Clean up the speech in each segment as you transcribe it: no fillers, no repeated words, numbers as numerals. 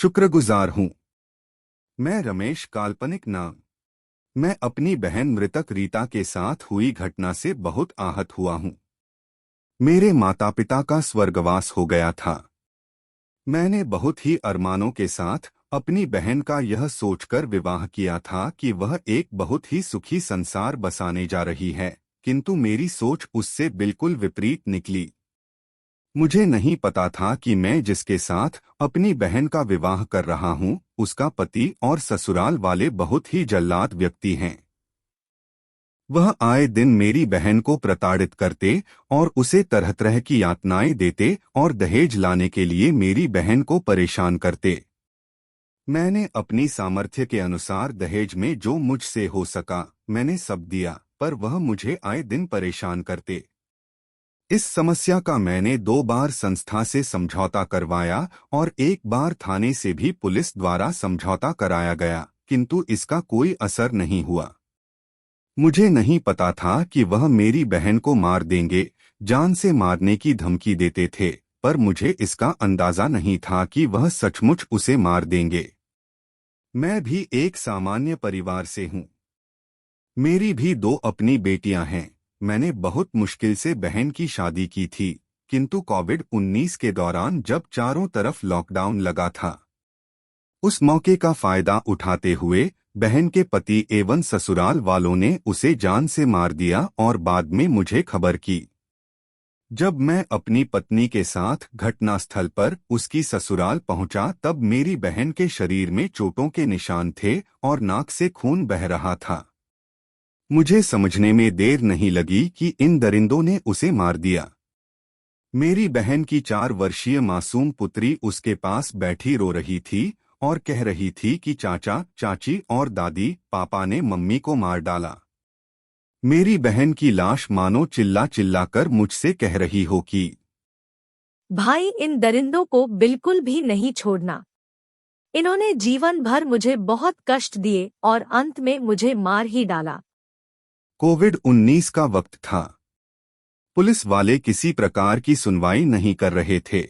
शुक्रगुजार हूँ। मैं रमेश, काल्पनिक नाम। मैं अपनी बहन मृतक रीता के साथ हुई घटना से बहुत आहत हुआ हूँ। मेरे माता पिता का स्वर्गवास हो गया था। मैंने बहुत ही अरमानों के साथ अपनी बहन का यह सोचकर विवाह किया था कि वह एक बहुत ही सुखी संसार बसाने जा रही है, किंतु मेरी सोच उससे बिल्कुल विपरीत निकली। मुझे नहीं पता था कि मैं जिसके साथ अपनी बहन का विवाह कर रहा हूँ, उसका पति और ससुराल वाले बहुत ही जल्लाद व्यक्ति हैं। वह आए दिन मेरी बहन को प्रताड़ित करते और उसे तरह तरह की यातनाएं देते और दहेज लाने के लिए मेरी बहन को परेशान करते। मैंने अपनी सामर्थ्य के अनुसार दहेज में जो मुझसे हो सका मैंने सब दिया, पर वह मुझे आए दिन परेशान करते। इस समस्या का मैंने 2 बार संस्था से समझौता करवाया और एक बार थाने से भी पुलिस द्वारा समझौता कराया गया, किंतु इसका कोई असर नहीं हुआ। मुझे नहीं पता था कि वह मेरी बहन को मार देंगे, जान से मारने की धमकी देते थे, पर मुझे इसका अंदाजा नहीं था कि वह सचमुच उसे मार देंगे। मैं भी एक सामान्य परिवार से हूँ। मेरी भी 2 अपनी बेटियां हैं। मैंने बहुत मुश्किल से बहन की शादी की थी, किंतु कोविड-19 के दौरान जब चारों तरफ लॉकडाउन लगा था, उस मौके का फायदा उठाते हुए बहन के पति एवं ससुराल वालों ने उसे जान से मार दिया और बाद में मुझे खबर की। जब मैं अपनी पत्नी के साथ घटनास्थल पर उसकी ससुराल पहुंचा, तब मेरी बहन के शरीर में चोटों के निशान थे और नाक से खून बह रहा था। मुझे समझने में देर नहीं लगी कि इन दरिंदों ने उसे मार दिया। मेरी बहन की 4 वर्षीय मासूम पुत्री उसके पास बैठी रो रही थी और कह रही थी कि चाचा, चाची और दादी, पापा ने मम्मी को मार डाला। मेरी बहन की लाश मानो चिल्ला चिल्ला कर मुझसे कह रही हो कि भाई, इन दरिंदों को बिल्कुल भी नहीं छोड़ना। इन्होंने जीवन भर मुझे बहुत कष्ट दिए और अंत में मुझे मार ही डाला। कोविड-19 का वक्त था। पुलिस वाले किसी प्रकार की सुनवाई नहीं कर रहे थे।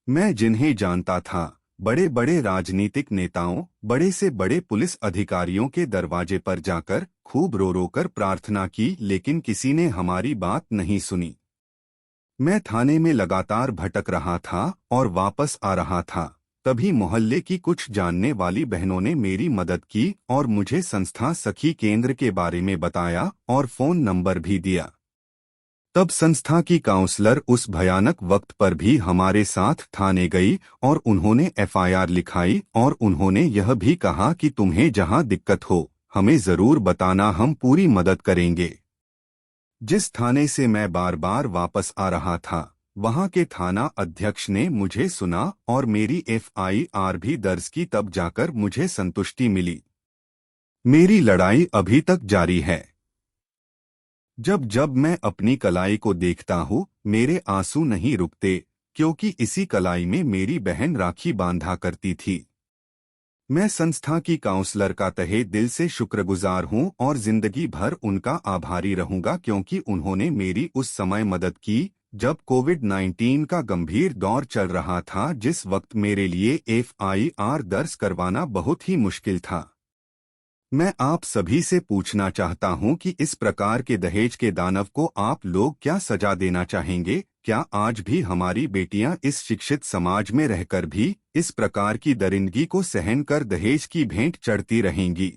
मैं जिन्हें जानता था, बड़े बड़े राजनीतिक नेताओं, बड़े से बड़े पुलिस अधिकारियों के दरवाजे पर जाकर खूब रो रो कर प्रार्थना की, लेकिन किसी ने हमारी बात नहीं सुनी। मैं थाने में लगातार भटक रहा था और वापस आ रहा था। तभी मोहल्ले की कुछ जानने वाली बहनों ने मेरी मदद की और मुझे संस्था सखी केंद्र के बारे में बताया और फोन नंबर भी दिया। तब संस्था की काउंसलर उस भयानक वक्त पर भी हमारे साथ थाने गई और उन्होंने एफआईआर लिखाई और उन्होंने यह भी कहा कि तुम्हें जहां दिक्कत हो हमें जरूर बताना, हम पूरी मदद करेंगे। जिस थाने से मैं बार बार वापस आ रहा था, वहां के थाना अध्यक्ष ने मुझे सुना और मेरी एफआईआर भी दर्ज की। तब जाकर मुझे संतुष्टि मिली। मेरी लड़ाई अभी तक जारी है। जब जब मैं अपनी कलाई को देखता हूँ, मेरे आंसू नहीं रुकते, क्योंकि इसी कलाई में मेरी बहन राखी बांधा करती थी। मैं संस्था की काउंसलर का तहे दिल से शुक्रगुजार हूँ और जिंदगी भर उनका आभारी रहूंगा, क्योंकि उन्होंने मेरी उस समय मदद की जब कोविड-19 का गंभीर दौर चल रहा था, जिस वक्त मेरे लिए एफआईआर दर्ज करवाना बहुत ही मुश्किल था। मैं आप सभी से पूछना चाहता हूं कि इस प्रकार के दहेज के दानव को आप लोग क्या सजा देना चाहेंगे? क्या आज भी हमारी बेटियां इस शिक्षित समाज में रहकर भी इस प्रकार की दरिंदगी को सहन कर दहेज की भेंट चढ़ती रहेंगी?